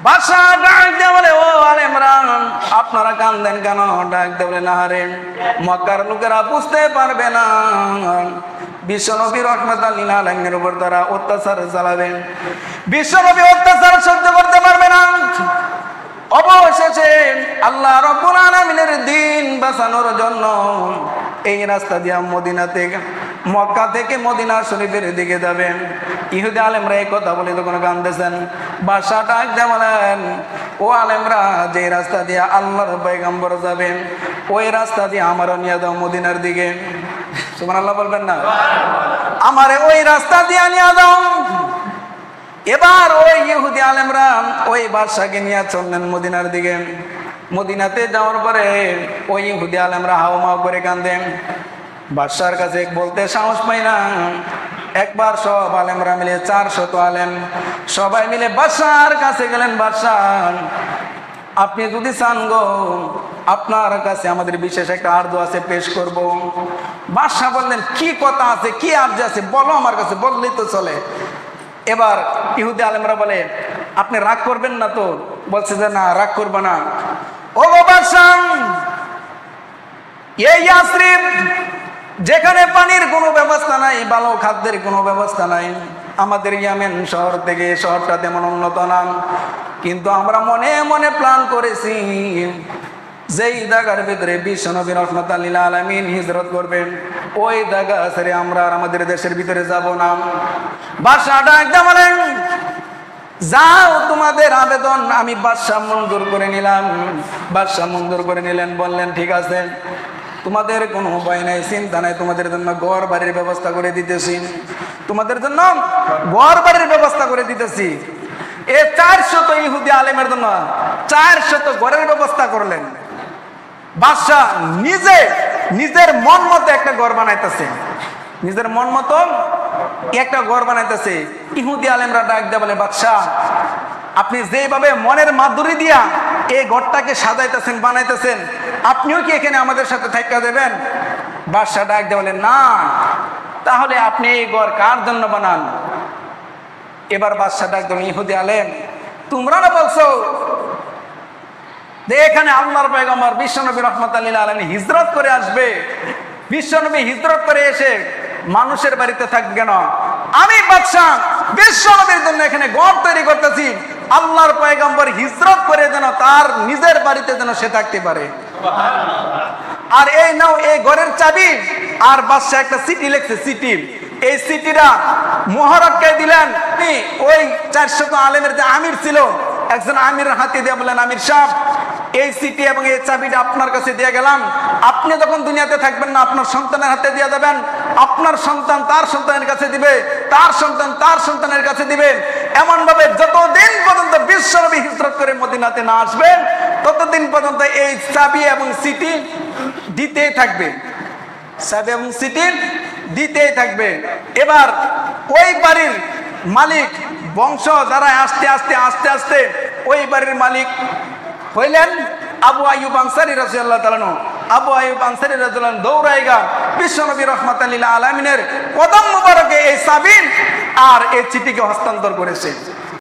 বাদশা ডাক দিয়ে বলে, ও আলেমরা, আপনারা কান্দেন কেন? ডাক দিয়ে বলে, না রে, মক্কার লোকেরা বুঝতে পারবে না, বিশ্বনবী রাহমাতুল লিল আলামিনের উপর তারা অত্যাচার চালাবেন, বিশ্বনবী অত্যাচার সহ্য করতে পারবে না। অবশেষে আল্লাহ রাব্বুল আলামিনের দ্বীন বাঁচানোর জন্য এই রাস্তা দিয়ে মদিনা থেকে, মক্কা থেকে মদিনা শরীফের দিকে যাবেন। ইহুদি আলেমরা এই কথা বলে তখন কাঁদতেছেন। বাদশা ডাক দিয়ে বলেন, ও আলেমরা, যে রাস্তা দিয়ে আল্লাহর পয়গম্বর যাবেন ওই রাস্তা দিয়ে আমারও নিয়ে দাও মদিনার দিকে। সুবহানাল্লাহ বলবেন না? আমারে ওই রাস্তা দিয়ে নিয়ে দাও। এবার ওই ইহুদি আলেমরা ওই বাদশাকে নিয়ে চললেন মদিনার দিকে। মদিনাতে যাওয়ার পরে ওই ইহুদি আলেমরা হাওমাও করে কাঁদেন। বাদশার কাছে বলতে সাহস পাই না। একবার সব আলেমরা মিলে 400 আলেম সবাই মিলে বাদশার কাছে গেলেন। বাদশা, আপনি যদি চান গো, আপনার কাছে আমাদের বিশেষ একটা আরজ আছে, পেশ করব। বাদশা বললেন, কি কথা আছে, কি আরজ আছে, বলো আমার কাছে, বললেই তো চলে। এবার ইহুদি আলেমরা বলে, আপনি রাগ করবেন না তো? বলছে যে না, রাগ করবে না। ও বাদশা, এই ইয়াসরিব, যেখানে পানির কোনো ব্যবস্থা নাই, ভালো খাদ্যের কোনো ব্যবস্থা নাই, আমাদের ইয়ামেন শহর থেকে শহরটা তেমন উন্নত না, কিন্তু আমরা মনে মনে প্ল্যান করেছি যেই জায়গার ভিতরে বিশ্বনবী রাহমাতুল লিল আলামিন হিজরত করবেন ওই জায়গা ছেড়ে আমরা আর আমাদের দেশের ভিতরে যাব না। বাদশা ডাক দিয়ে বলেন, যাও, তোমাদের আবেদন আমি বাদশা মঞ্জুর করে নিলাম। বাদশা মঞ্জুর করে নিলেন, বললেন ঠিক আছে, তোমাদের কোনো ভয় নাই, চিন্তা নাই, তোমাদের জন্য ঘর বাড়ির ব্যবস্থা করে দিতেছি, তোমাদের জন্য ঘর বাড়ির ব্যবস্থা করে দিতেছি। এ 400 ইহুদি আলেমের জন্য 400 ঘরের ব্যবস্থা করলেন। বাদশা নিজের মন মতো একটা ঘর বানাইতেছে, নিজের মন মতো একটা ঘর বানাইতেছে। ইহুদি আলেমরা ডাক দিয়ে বলে, বাদশা, আপনি যেভাবে মনের মাধুরী দিয়া এই ঘরটাকে সাজাইতেছেন, বানাইতেছেন, আপনিও কি এখানে আমাদের সাথে থাকা দেবেন? বাদশা ডাক দিয়ে বলে, না, তাহলে আপনি এই ঘর কার জন্য বানান? এবার বাদশা ডাক দিয়ে, ইহুদি আলেম, তোমরা না বলছো যে এখানে আল্লাহর পয়গম্বর বিশ্বনবী রাহমাতুল লিল আলামিন হিজরত করে আসবে, বিশ্বনবী হিজরত করে এসে মানুষের বাড়িতে থাকবে কেন? আমি বাদশা বিশ্বনবীর জন্য এখানে ঘর তৈরি করতেছি, আল্লাহর পয়গম্বর হিজরত করে যেন তার নিজের বাড়িতে যেন সে থাকতে পারে। আর এই নাও এই ঘরের চাবি। আর বাদশা একটা চিঠি লিখছে, চিঠি, এই চিঠিটা মুহাররকে দিলেন। ওই 400 আলেমের যে আমির ছিল, একজন আমিরের হাতে দিয়ে বললেন, আমির সাহেব, এই চিঠি এবং এই চাবিটা আপনার কাছে দিয়ে গেলাম, আপনি যখন দুনিয়াতে থাকবেন না আপনার সন্তানের হাতে দিয়ে দেবেন, আপনার সন্তান তার সন্তানের কাছে দিবে, তার সন্তান তার সন্তানের কাছে দিবে, এমন ভাবে যতদিন পর্যন্ত বিশ্বনবী হিজরত করে মদিনাতে না আসবেন ততদিন পর্যন্ত এই চাবি এবং চিঠি দিতেই থাকবে, চাবি এবং চিঠি দিতেই থাকবে। এবার ওই বাড়ির মালিক বংশ যারা আস্তে আস্তে আস্তে আস্তে ওই বাড়ির মালিক হইলেন আবু আইয়ুব আনসারী রাদিয়াল্লাহু তাআলা আনহু। আবু আইয়ুব আনসারী রাদিয়াল্লাহু আনহু দৌড়াইগা বিশ্বনবী রাহমাতুল লিল আলামিনের কদম মুবারকে এই চাবি আর এই চিঠিকে হস্তান্তর করেছে।